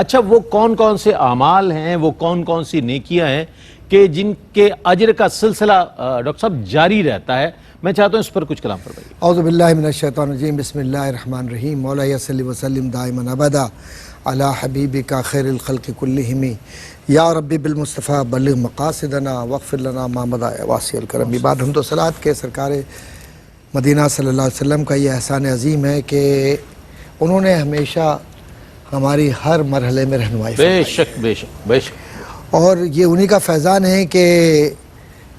اچھا وہ کون کون سے اعمال ہیں، وہ کون کون سی نیکیاں ہیں کہ جن کے اجر کا سلسلہ ڈاکٹر صاحب جاری رہتا ہے؟ میں چاہتا ہوں اس پر کچھ کلام فرمائیے۔ اعوذ باللہ من الشیطان الرجیم، بسم اللہ الرحمن الرحیم۔ مولا صلی وسلم دائما ابدا علی حبیبک خیر الخلق کلہم، یا ربی بالمصطفیٰ بلغ مقاصدنا واغفر لنا ما مضی یا واسع الکرم۔ بعد حمد و صلوات کے سرکار مدینہ صلی اللہ علیہ وسلم کا یہ احسان عظیم ہے کہ انہوں نے ہمیشہ ہماری ہر مرحلے میں رہنمائی فرمائی۔ بے شک بے شک بے شک۔ اور یہ انہی کا فیضان ہے کہ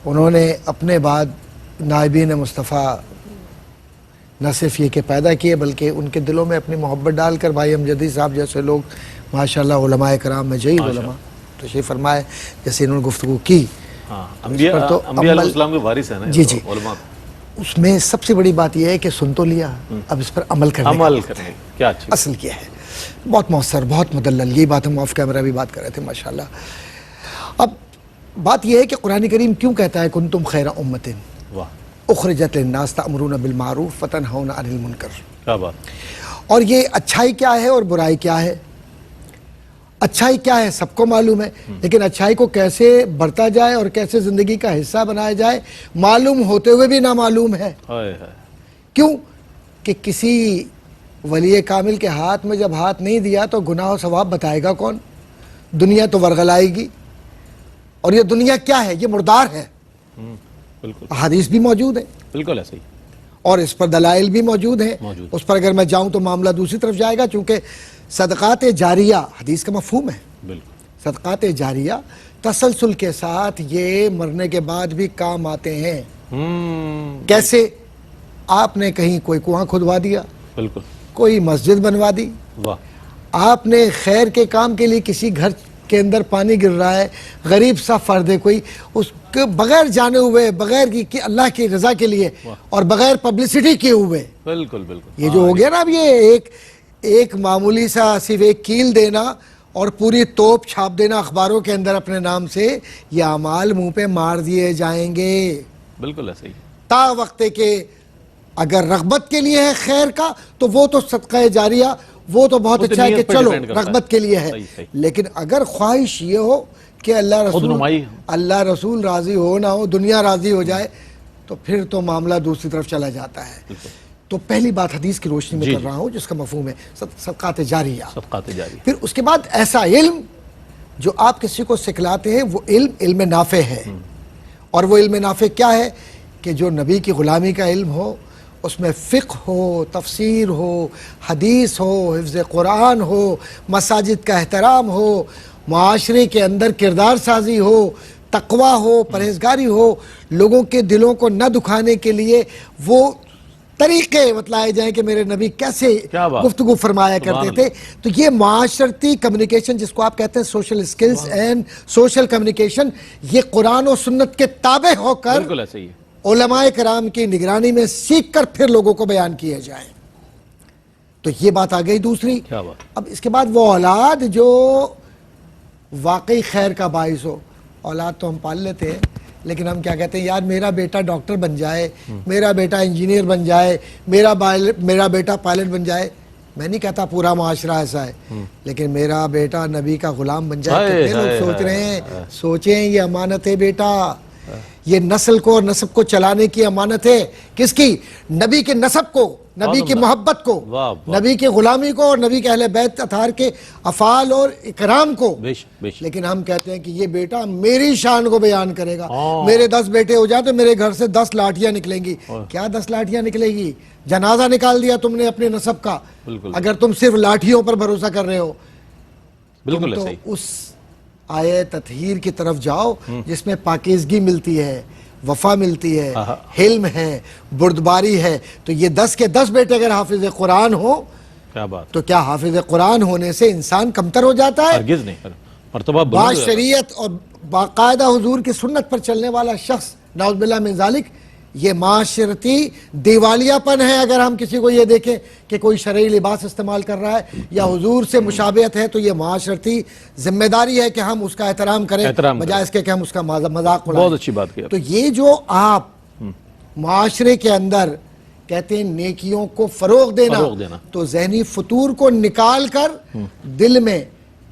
انہوں نے اپنے بعد نائبین مصطفیٰ نہ صرف یہ کہ پیدا کیے بلکہ ان کے دلوں میں اپنی محبت ڈال کر بھائی امجدی صاحب جیسے لوگ ماشاءاللہ علماء کرام میں جئی علماء تشریف فرمائے، جیسے انہوں نے گفتگو کی۔ انبیاء علیہ السلام کے وارث ہیں نا جی جی، علماء۔ اس میں سب سے بڑی بات یہ ہے کہ سن تو لیا، اب اس پر عمل کرنے کا وقت ہے۔ کیا اچھی اصل کیا ہے، بہت مؤثر، بہت مدلل، یہ بات ہم آف کیمرہ بھی بات کر رہے تھے ماشاءاللہ۔ اب بات یہ ہے کہ قرآن کریم کیوں کہتا ہے کنتم خیر امۃ اخرجت للناس تأمرون بالمعروف وتنہون عن المنکر؟ کیا بات۔ اور یہ اچھائی کیا ہے اور برائی کیا ہے؟ اچھائی کیا ہے سب کو معلوم ہے، لیکن اچھائی کو کیسے بڑھتا جائے اور کیسے زندگی کا حصہ بنایا جائے معلوم ہوتے ہوئے بھی نامعلوم ہے۔ کیوں کہ کسی ولی کامل کے ہاتھ میں جب ہاتھ نہیں دیا تو گناہ و ثواب بتائے گا کون؟ دنیا تو ورغلائے گی، اور یہ دنیا کیا ہے؟ یہ مردار ہے۔ بالکل احادیث بھی موجود ہیں، بالکل ایسے ہی، اور اس پر دلائل بھی موجود ہیں۔ اس پر اگر میں جاؤں تو معاملہ دوسری طرف جائے گا، چونکہ صدقات جاریہ حدیث کا مفہوم ہے۔ بالکل صدقات جاریہ تسلسل کے ساتھ یہ مرنے کے بعد بھی کام آتے ہیں۔ کیسے؟ آپ نے کہیں کوئی کنواں کھدوا دیا، بالکل، کوئی مسجد بنوا دی، واہ، آپ نے خیر کے کام کے لیے کسی گھر کے اندر پانی گر رہا ہے، غریب سا فرد ہے کوئی، اس کے بغیر جانے ہوئے، بغیر کہ اللہ کی رضا کے لیے اور بغیر پبلسٹی کیے ہوئے، بالکل بالکل، یہ جو ہو گیا نا اب یہ ایک معمولی سا صرف ایک کیل دینا اور پوری توپ چھاپ دینا اخباروں کے اندر اپنے نام سے، یہ اعمال منہ پہ مار دیے جائیں گے۔ بالکل ایسے ہی، تا وقت کہ اگر رغبت کے لیے ہے خیر کا تو وہ تو صدقہ جاریہ، وہ تو بہت اچھا ہے کہ چلو رغبت کے لیے ہے، لیکن اگر خواہش یہ ہو کہ اللہ رسول راضی ہو نہ ہو، دنیا راضی ہو جائے، تو پھر تو معاملہ دوسری طرف چلا جاتا ہے۔ تو پہلی بات حدیث کی روشنی میں کر رہا ہوں جس کا مفہوم ہے صدقات جاریہ۔ پھر اس کے بعد ایسا علم جو آپ کسی کو سکھلاتے ہیں، وہ علم نافع ہے، اور وہ علم نافع کیا ہے؟ کہ جو نبی کی غلامی کا علم ہو، اس میں فقہ ہو، تفسیر ہو، حدیث ہو، حفظ قرآن ہو، مساجد کا احترام ہو، معاشرے کے اندر کردار سازی ہو، تقوی ہو، پرہیزگاری ہو، لوگوں کے دلوں کو نہ دکھانے کے لیے وہ طریقے بتلائے جائیں کہ میرے نبی کیسے گفتگو فرمایا کرتے تھے۔ تو یہ معاشرتی کمیونیکیشن جس کو آپ کہتے ہیں social skills and social communication, یہ قرآن و سنت کے تابع ہو کر بالکل ایسے ہی، علماء کرام کی نگرانی میں سیکھ کر پھر لوگوں کو بیان کیے جائیں۔ تو یہ بات آ گئی دوسری۔ اب اس کے بعد وہ اولاد جو واقعی خیر کا باعث ہو، اولاد تو ہم پال لیتے ہیں، لیکن ہم کیا کہتے ہیں، یار میرا بیٹا ڈاکٹر بن جائے، میرا بیٹا انجینئر بن جائے، میرا بیٹا پائلٹ بن جائے۔ میں نہیں کہتا پورا معاشرہ ایسا ہے، لیکن میرا بیٹا نبی کا غلام بن جائے۔ کتنے لوگ سوچ رہے ہیں؟ سوچیں، یہ امانت ہے بیٹا، یہ نسل کو اور نسب کو چلانے کی امانت ہے۔ کس کی؟ نبی کے نسب کو، نبی کی محبت کو، نبی کی غلامی کو، اور نبی کے اہل بیت اطہار کے افعال اور اکرام کو۔ لیکن ہم کہتے ہیں کہ یہ بیٹا میری شان کو بیان کرے گا، میرے 10 بیٹے ہو جائیں تو میرے گھر سے 10 لاٹھیاں نکلیں گی۔ کیا 10 لاٹھیاں نکلے گی؟ جنازہ نکال دیا تم نے اپنے نسب کا، اگر تم صرف لاٹھیوں پر بھروسہ کر رہے ہو۔ بالکل تو اس آیے تطہیر کی طرف جاؤ جس میں پاکیزگی ملتی ہے، وفا ملتی ہے، حلم ہے، بردباری ہے۔ تو یہ 10 کے 10 بیٹے اگر حافظ قرآن ہو تو کیا حافظ قرآن ہونے سے انسان کمتر ہو جاتا ہے؟ ہرگز نہیں، مرتبہ با شریعت اور باقاعدہ حضور کی سنت پر چلنے والا شخص، نعوذ باللہ من ذالک، یہ معاشرتی دیوالیہ پن ہے اگر ہم کسی کو یہ دیکھیں کہ کوئی شرعی لباس استعمال کر رہا ہے یا حضور سے مشابہت ہے، تو یہ معاشرتی ذمہ داری ہے کہ ہم اس کا احترام کریں بجائے اس کے کہ ہم اس کا مذاق اڑائیں۔ بہت اچھی بات کیا۔ تو یہ جو آپ معاشرے کے اندر کہتے ہیں نیکیوں کو فروغ دینا، تو ذہنی فطور کو نکال کر دل میں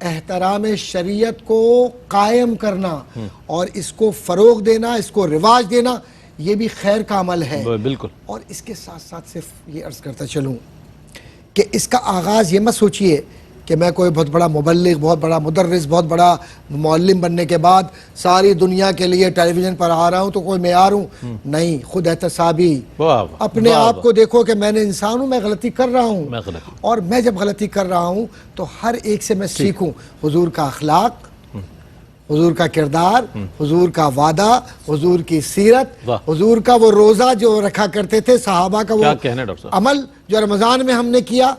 احترام شریعت کو قائم کرنا اور اس کو فروغ دینا، اس کو رواج دینا، یہ بھی خیر کا عمل ہے۔ بالکل۔ اور اس کے ساتھ ساتھ صرف یہ عرض کرتا چلوں کہ اس کا آغاز یہ مت سوچئے کہ میں کوئی بہت بڑا مبلغ، بہت بڑا مدرس، بہت بڑا معلم بننے کے بعد ساری دنیا کے لیے ٹیلی ویژن پر آ رہا ہوں تو کوئی معیار ہوں، نہیں، خود احتسابی اپنے آپ کو دیکھو کہ میں نے انسان ہوں، میں غلطی کر رہا ہوں، اور میں جب غلطی کر رہا ہوں تو ہر ایک سے میں سیکھوں حضور کا اخلاق، حضور کا کردار، حضور کا وعدہ، حضور کی سیرت، حضور کا وہ روزہ جو رکھا کرتے تھے، صحابہ کا وہ عمل جو رمضان میں ہم نے کیا،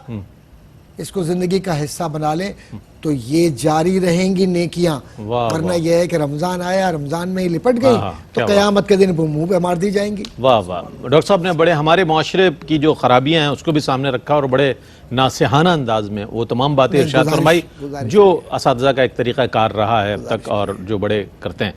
اس کو زندگی کا حصہ بنا لیں تو یہ جاری رہیں گی نیکیاں۔ ورنہ یہ ہے کہ رمضان آیا، رمضان میں ہی لپٹ گئی تو قیامت کے دن منہ پہ مار دی جائیں گی۔ واہ واہ، ڈاکٹر صاحب نے بڑے ہمارے معاشرے کی جو خرابیاں ہیں اس کو بھی سامنے رکھا اور بڑے ناصحانہ انداز میں وہ تمام باتیں ارشاد فرمائی جو اساتذہ کا ایک طریقہ کار رہا ہے اب تک اور جو بڑے کرتے ہیں۔